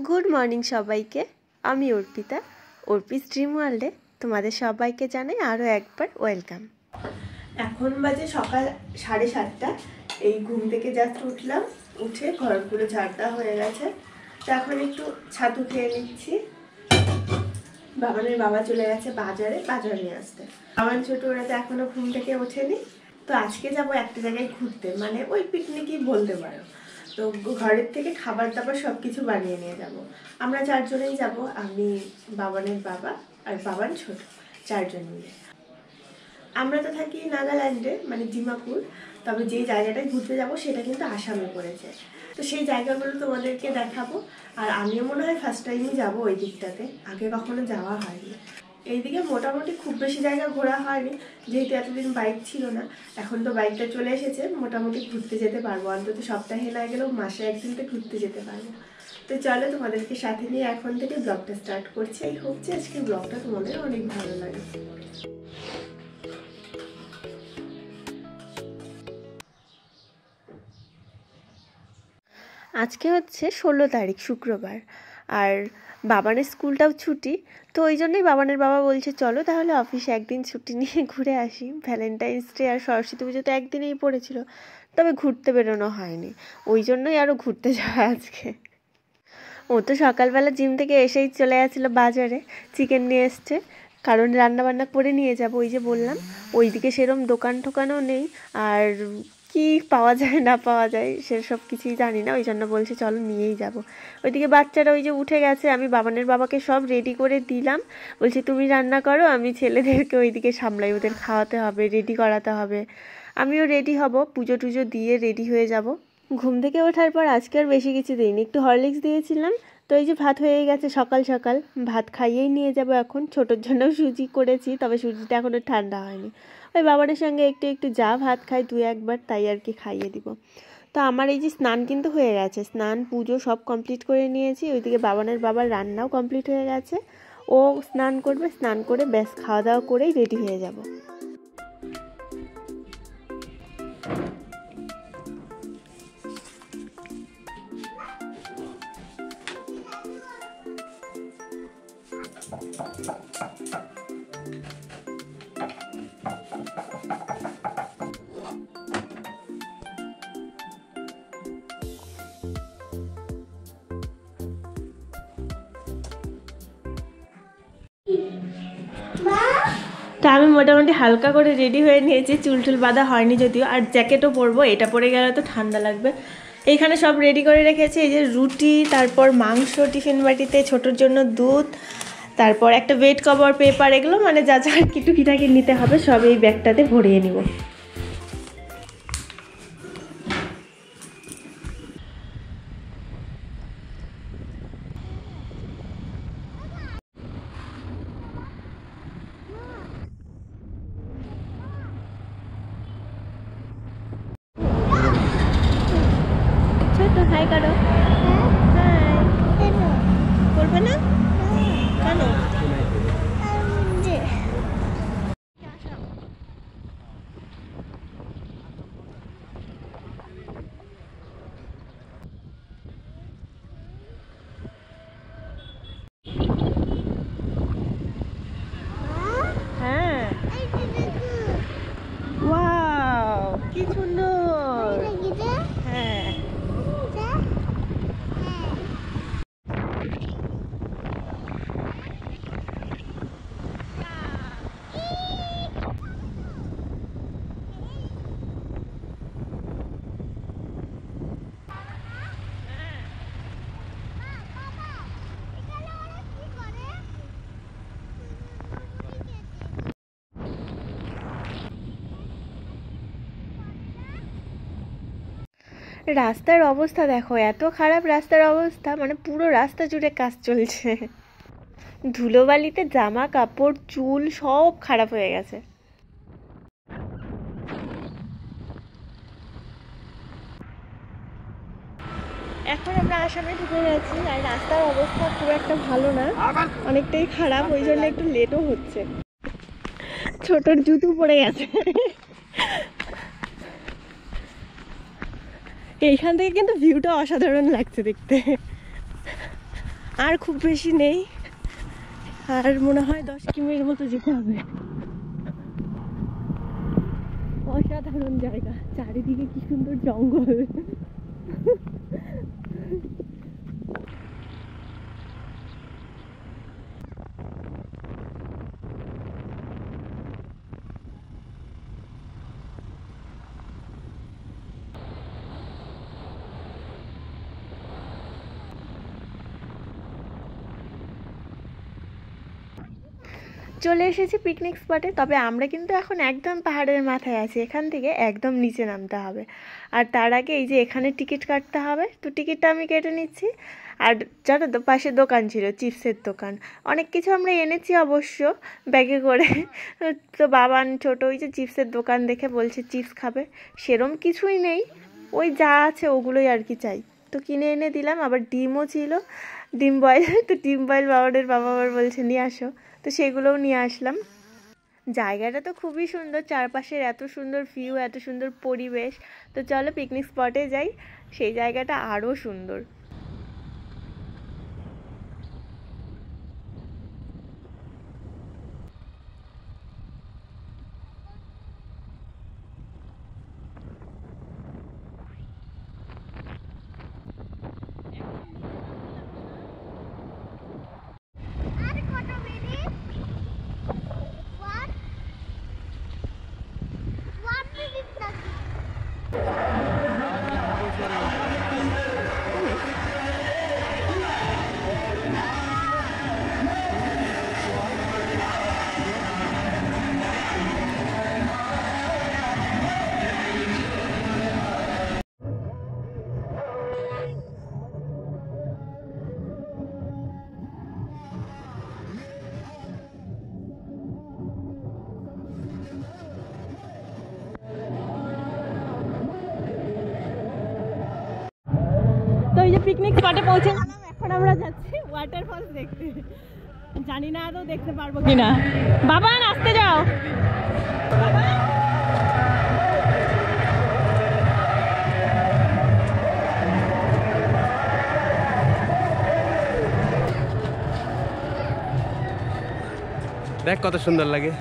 Good morning সবাইকে। আমি Arpita, অর্পিস dream ওয়ার্ল্ডে তোমাদের সবাইকে জানাই আরও একবার ওয়েলকাম। এখন বাজে সকাল 7:30। এই ঘুম থেকে জাস্ট উঠলাম, উঠে ঘর পুরো ঝাড়টা হয়ে গেছে। তো এখন একটু ছাতু খেয়ে নিচ্ছি। বাবা চলে গেছে বাজার নিয়ে আসতে। আমার ছোট ওরা তো এখনো ঘুম থেকে ওঠেনি। তো আজকে যাবো একটা জায়গায় ঘুরতে, মানে ওই পিকনিকই বলতে পারো। তো ঘরের থেকে খাবার দাবার সব কিছু বানিয়ে নিয়ে যাব। আমরা 4 জনেই যাব, আমি, বাবানের বাবা আর বাবান ছোট, 4 জন মিলে। আমরা তো থাকি নাগাল্যান্ডে, মানে ডিমাপুর। তবে যেই জায়গাটায় ঘুরতে যাব সেটা কিন্তু আসামে পড়েছে। তো সেই জায়গাগুলো তোমাদেরকে দেখাবো। আর আমিও মনে হয় ফার্স্ট টাইমই যাবো ওই দিকটাতে, আগে কখনো যাওয়া হয়নি। এইদিকে মোটামুটি খুব বেশি জায়গা ঘোরা হয়নি, যেহেতু এতদিন বাইক ছিল না। এখন তো বাইকটা চলে এসেছে, মোটামুটি ঘুরতে যেতে পারবো। অন্তত সপ্তাহে না গেলেও মাসে একদিন তো ঘুরতে যেতে পারবো। তো চলো তোমাদেরকে সাথে নিয়ে এখন থেকে ব্লগটা স্টার্ট করছি। এই হচ্ছে আজকে ব্লগটা তোমাদের অনেক ভালো লাগে। আজকে হচ্ছে 16 তারিখ শুক্রবার, আর বাবানের স্কুলটাও ছুটি। তো ওই জন্যই বাবানের বাবা বলছে চলো তাহলে অফিসে একদিন ছুটি নিয়ে ঘুরে আসি। ভ্যালেন্টাইন্স ডে আর সরস্বতী পুজো তো একদিনেই পড়েছিল, তবে ঘুরতে বেরোনো হয়নি। ওই জন্যই আরও ঘুরতে যাওয়া আজকে। ও তো সকালবেলা জিম থেকে এসেই চলে গেছিলো বাজারে, চিকেন নিয়ে এসছে, কারণ রান্নাবান্না করে নিয়ে যাব। ওই যে বললাম, ওইদিকে সেরম দোকান টোকানও নেই, আর কি পাওয়া যায় না পাওয়া যায় সেসব কিছুই জানি না। ওই জন্য বলছে চলো নিয়েই যাব। ওইদিকে বাচ্চারা ওই যে উঠে গেছে, আমি বাবানের বাবাকে সব রেডি করে দিলাম। বলছি তুমি রান্না করো, আমি ছেলেদেরকে ওইদিকে সামলাই, ওদের খাওয়াতে হবে, রেডি করাতে হবে। আমিও রেডি হব, পুজো টুজো দিয়ে রেডি হয়ে যাব। ঘুম থেকে ওঠার পর আজকে আর বেশি কিছু দিইনি, একটু হরলিক্স দিয়েছিলাম। তো এই যে ভাত হয়ে গেছে, সকাল সকাল ভাত খাইয়েই নিয়ে যাব। এখন ছোটোর জন্য সুজি করেছি, তবে সুজিটা এখনও ঠান্ডা হয়নি। ওই বাবারের সঙ্গে একটু একটু যা ভাত খাই 2-1 বার, তাই আর কি খাইয়ে দিব। তো আমার এই যে স্নান কিন্তু হয়ে গেছে, স্নান পুজো সব কমপ্লিট করে নিয়েছি। ওইদিকে বাবানের বাবার রান্নাও কমপ্লিট হয়ে গেছে। ও স্নান করবে, স্নান করে ব্যাস খাওয়া দাওয়া করেই রেডি হয়ে যাব। তো আমি মোটামুটি হালকা করে রেডি হয়ে নিয়েছি, চুল টুল বাঁধা হয়নি যদিও, আর জ্যাকেটও পরবো। এটা পরে গেলে তো ঠান্ডা লাগবে। এইখানে সব রেডি করে রেখেছি, এই যে রুটি, তারপর মাংস টিফিন বাটিতে, ছোটোর জন্য দুধ, তারপর একটা বেড কভার, পেপার, এগুলো মানে যা যা কি টুকিটাকি নিতে হবে সব এই ব্যাগটাতে ভরিয়ে নিব। তো হাই করো। হাই করবে না কেন? হ্যাঁ, ওয়াও কি সুন্দর। হ্যাঁ, রাস্তার অবস্থা দেখো, এত খারাপ রাস্তার অবস্থা, মানে পুরো রাস্তা জুড়ে কাজ চলছে। ধুলোবালিতে জামা কাপড় চুল সব খারাপ হয়ে গেছে। এখন আমরা আসামে ঢুকে গেছি, আর রাস্তার অবস্থা খুব একটা ভালো না, অনেকটাই খারাপ। ওই জন্য একটু লেটও হচ্ছে। ছোটর জুতো পড়ে গেছে। এইখান থেকে কিন্তু ভিউটা অসাধারণ লাগছে দেখতে। আর খুব বেশি নেই, আর মনে হয় 10 কিমির মতো যেতে হবে। অসাধারণ জায়গা, চারিদিকে কি সুন্দর জঙ্গল। চলে এসেছি পিকনিক স্পটে। তবে আমরা কিন্তু এখন একদম পাহাড়ের মাথায় আছি, এখান থেকে একদম নিচে নামতে হবে। আর তার আগে এই যে এখানে টিকিট কাটতে হবে, তো টিকিটটা আমি কেটে নিচ্ছি। আর জানো তো পাশে দোকান ছিল, চিপসের দোকান, অনেক কিছু আমরা এনেছি অবশ্য ব্যাগে করে। তো বাবান ছোটো ওই যে চিপসের দোকান দেখে বলছে চিপস খাবে, সেরম কিছুই নেই, ওই যা আছে ওগুলোই আর কি চাই, তো কিনে এনে দিলাম। আবার ডিমও ছিল, ডিম বয়েল, তো ডিম বয়েল বাবা আবার বলছে নিয়ে আসো, তো সেগুলোও নিয়ে আসলাম। জায়গাটা তো খুবই সুন্দর, চারপাশের এত সুন্দর ভিউ, এত সুন্দর পরিবেশ। তো চলো পিকনিক স্পটে যাই, সেই জায়গাটা আরও সুন্দর। তো এই যে পিকনিক স্পটে পৌঁছে গেলাম, এখন আমরা যাচ্ছি ওয়াটারফলস দেখতে। জানি না আদৌ দেখতে পারবো কিনা। বাবা আসতে যাও। দেখ কত সুন্দর লাগে।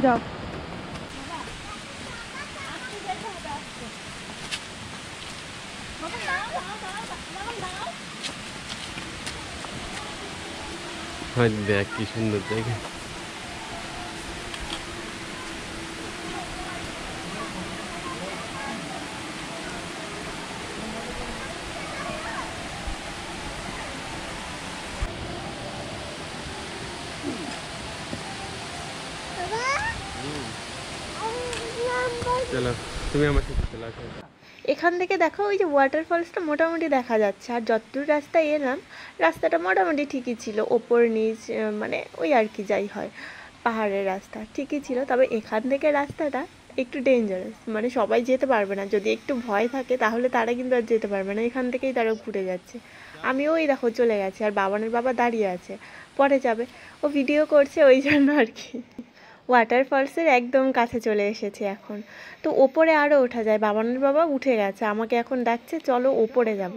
যাও। দেখ কি সুন্দর জায়গা। চলো তুমি আমার সাথে চলে আসো। এখান থেকে দেখো ওই যে ওয়াটারফলসটা মোটামুটি দেখা যাচ্ছে। আর যতদূর রাস্তায় এলাম, রাস্তাটা মোটামুটি ঠিকই ছিল, ওপর নিচ মানে ওই আর কি যাই হয়, পাহাড়ের রাস্তা ঠিকই ছিল। তবে এখান থেকে রাস্তাটা একটু ডেঞ্জারাস, মানে সবাই যেতে পারবে না, যদি একটু ভয় থাকে তাহলে তারা কিন্তু আর যেতে পারবে না, এখান থেকেই তারা ঘুরে যাচ্ছে। আমিও ওই দেখো চলে গেছি, আর বাবানের বাবা দাঁড়িয়ে আছে, পরে যাবে, ও ভিডিও করছে ওই জন্য আর কি। ওয়াটারফলসের একদম কাছে চলে এসেছি এখন। তো ওপরে আরও ওঠা যায়, বাবানের বাবা উঠে গেছে, আমাকে এখন ডাকছে চলো ওপরে যাব।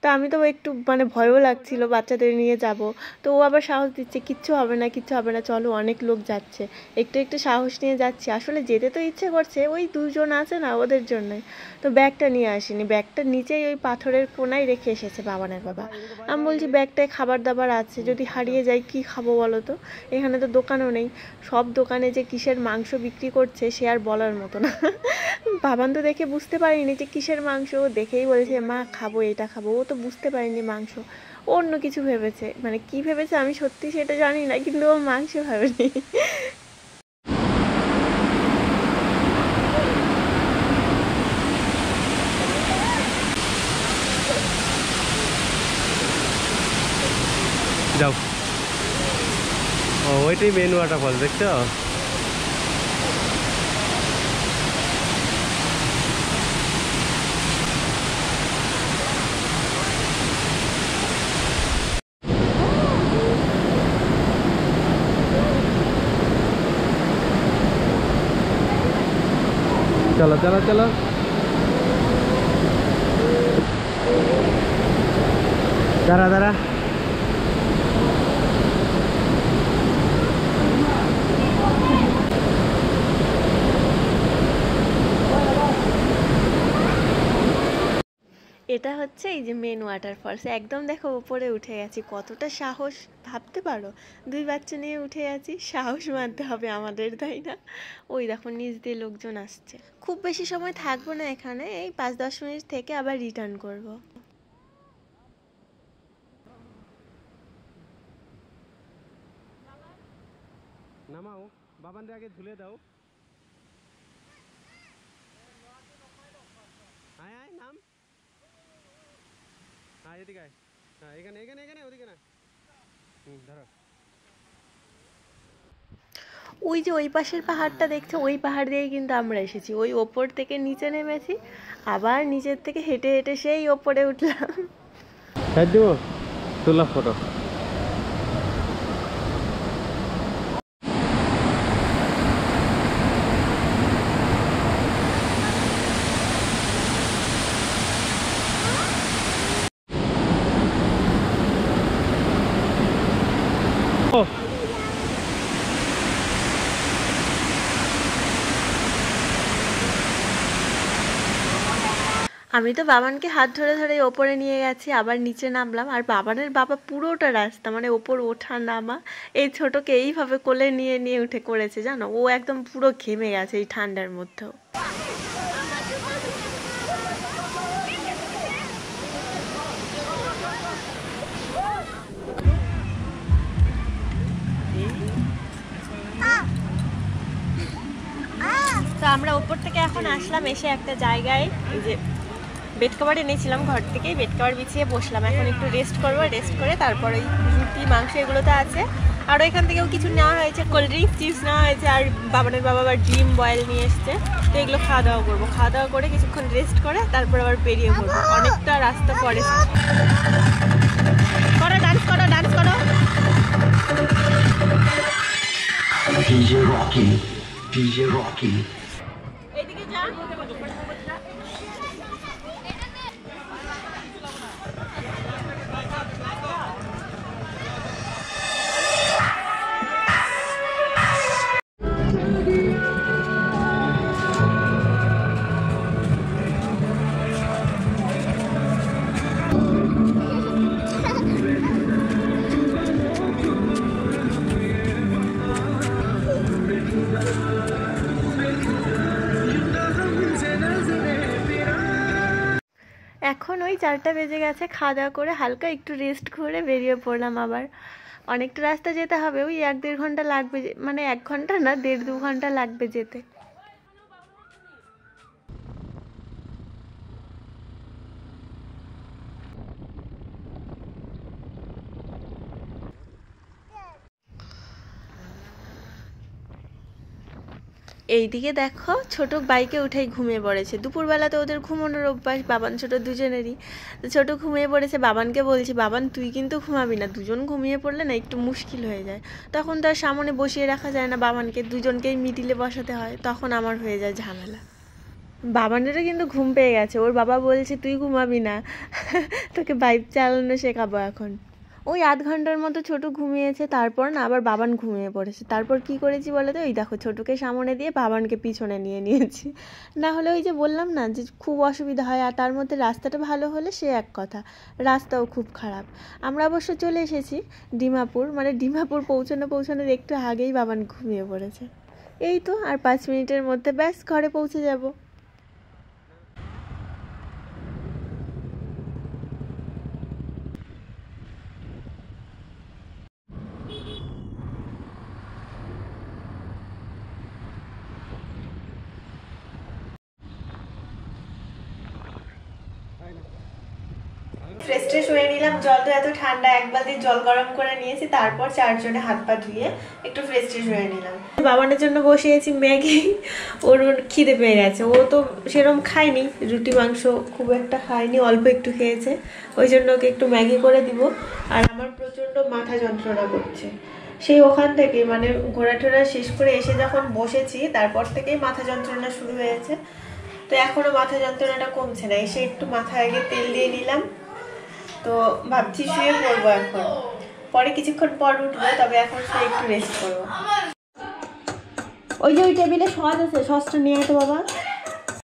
তো আমি তো একটু মানে ভয়ও লাগছিল, বাচ্চাদের নিয়ে যাব। তো ও আবার সাহস দিচ্ছে, কিচ্ছু হবে না কিচ্ছু হবে না, চলো অনেক লোক যাচ্ছে, একটু একটু সাহস নিয়ে যাচ্ছি। আসলে যেতে তো ইচ্ছে করছে, ওই দুজন আছে না ওদের জন্যই। তো ব্যাগটা নিয়ে আসিনি, ব্যাগটা নিচেই ওই পাথরের কোনায় রেখে এসেছে বাবানের বাবা। আমি বলছি ব্যাগটায় খাবার দাবার আছে, যদি হারিয়ে যায় কি খাবো বলো তো, এখানে তো দোকানও নেই, সব দোকানে যে কিসের মাংস বিক্রি করছে সে আর বলার মতো না। বাবান তো দেখে বুঝতে পারিনি যে কিসের মাংস, ও দেখেই বলেছে মা খাবো এটা খাবো, ও তো বুঝতে পারিনি মাংস, অন্য কিছু ভেবেছে, মানে কি ভেবেছে আমি সত্যি সেটা জানি না, কিন্তু ও মাংস ভাবেনি। যাও, ও ওইটাই মেন ওয়াটারফল দেখছো। चलो चलो चलो दाঁড়া দাঁড়া এটা হচ্ছে এই যে মেন ওয়াটারফলস, একদম দেখো উপরে উঠে গেছি। কতটা সাহস ভাবতে পারো, 2 বাচ্চা নিয়ে উঠে গেছি, সাহস মানতে হবে আমাদের, তাই না? ওই দেখো নিচ দিয়ে লোকজন আসছে। খুব বেশি সময় থাকবো না এখানে, এই 5-10 মিনিট থেকে আবার রিটার্ন করব। নামাও বাবানরে আগে ঝুলে দাও। আয় আয় নাম, হ্যাঁ এদিকে আয়, হ্যাঁ এখানে এখানে এখানে ওদিকে না, ধরো। ওই যে ওই পাশের পাহাড়টা দেখছো, ওই পাহাড় দিয়েই কিন্তু আমরা এসেছি। ওই ওপর থেকে নিচে নেমেছি, আবার নিচের থেকে হেঁটে হেঁটে সেই ওপরে উঠলাম। হ্যাঁ দিব তোলা ফটো। আমি তো বাবানকে হাত ধরে ধরে ওপরে নিয়ে গেছি, আবার নিচে নামলাম। আর বাবানের বাবা পুরোটা রাস্তা মানে ওপর ওঠা নামা এই ছোটকে এইভাবে কোলে নিয়ে নিয়ে উঠে করেছে, জানো? ও একদম পুরো ঘেমে গেছে এই ঠান্ডার মধ্যেও। তো আমরা উপর থেকে এখন আসলাম, এসে একটা জায়গায় এই যে বেড কভার এনেছিলাম ঘর থেকেই, বেড কভার বিছিয়ে বসলাম। এখন একটু রেস্ট করবো, রেস্ট করে তারপর ওই রুটি মাংস এগুলো তো আছে, আরও এখান থেকেও কিছু নেওয়া হয়েছে, কোল্ড ড্রিঙ্কস চিপস নেওয়া হয়েছে, আর বাবানের বাবা আবার ডিম বয়েল নিয়ে এসছে। তো এগুলো খাওয়া দাওয়া করবো, খাওয়া দাওয়া করে কিছুক্ষণ রেস্ট করে তারপর আবার বেরিয়ে পড়বো। অনেকটা রাস্তা পরে। করো ডান্স করো, ডান্স করো। DJ Rocky, DJ Rocky. এইদিকে যা। এখন ওই 4টা বেজে গেছে, খাওয়া দাওয়া করে হালকা একটু রেস্ট করে বেরিয়ে পড়লাম। আবার অনেকটা রাস্তা যেতে হবে, ওই 1-1.5 ঘন্টা লাগবে, মানে 1 ঘন্টা না, 1.5-2 ঘন্টা লাগবে যেতে। এইদিকে দেখো ছোট বাইকে উঠেই ঘুমিয়ে পড়েছে। দুপুরবেলা তো ওদের ঘুমানোর অভ্যাস, বাবান ছোট দুজনেরই। তো ছোট ঘুমিয়ে পড়েছে, বাবানকে বলছি বাবান তুই কিন্তু ঘুমাবি না, দুজন ঘুমিয়ে পড়লে না একটু মুশকিল হয়ে যায়। তখন তো আর সামনে বসিয়ে রাখা যায় না বাবানকে, দুজনকেই মিডিলে বসাতে হয়, তখন আমার হয়ে যায় ঝামেলা। বাবানেরও কিন্তু ঘুম পেয়ে গেছে, ওর বাবা বলছে তুই ঘুমাবি না, তোকে বাইক চালানো শেখাবো এখন। ওই 8 ঘন্টার মতো ছোট ঘুমিয়েছে, তারপর না আবার বাবান ঘুমিয়ে পড়েছে। তারপর কি করেছি বলো তো, ওই দেখো ছোটকে সামনে দিয়ে বাবানকে পিছনে নিয়ে নিয়েছি। না হলে ওই যে বললাম না যে খুব অসুবিধা হয়, আর তার মধ্যে রাস্তাটা ভালো হলে সে এক কথা, রাস্তাও খুব খারাপ। আমরা অবশ্য চলে এসেছি ডিমাপুর, মানে ডিমাপুর পৌঁছানোর একটু আগেই বাবান ঘুমিয়ে পড়েছে। এই তো আর 5 মিনিটের মধ্যে ব্যাস ঘরে পৌঁছে যাব। ফ্রেশ ট্রেশ হয়ে নিলাম, জলটা এত ঠান্ডা, 1 বালতি জল গরম করে নিয়েছি, তারপর 4 জনে হাত পা ধুয়ে একটু ফ্রেশ ট্রেশ হয়ে নিলাম। বাবানের জন্য বসিয়েছি ম্যাগি, ওর খিদে পেয়ে গেছে, ও তো সেরকম খায়নি, রুটি মাংস খুব একটা খায়নি, অল্প একটু খেয়েছে, ওই জন্য ওকে একটু ম্যাগি করে দিব। আর আমার প্রচণ্ড মাথা যন্ত্রণা করছে সেই ওখান থেকে, মানে ঘোরাটোরা শেষ করে এসে যখন বসেছি তারপর থেকেই মাথা যন্ত্রণা শুরু হয়েছে। তো এখনো মাথা যন্ত্রণাটা কমছে না, এসে একটু মাথায় আগে তেল দিয়ে নিলাম। তো ভাবছি শুয়ে পড়বো এখন, পরে কিছুক্ষণ পর উঠবো, তবে এখন শুয়ে একটু রেস্ট করবো। ওই যে ওই টেবিলে সস আছে, সসটা নিয়ে আসো বাবা।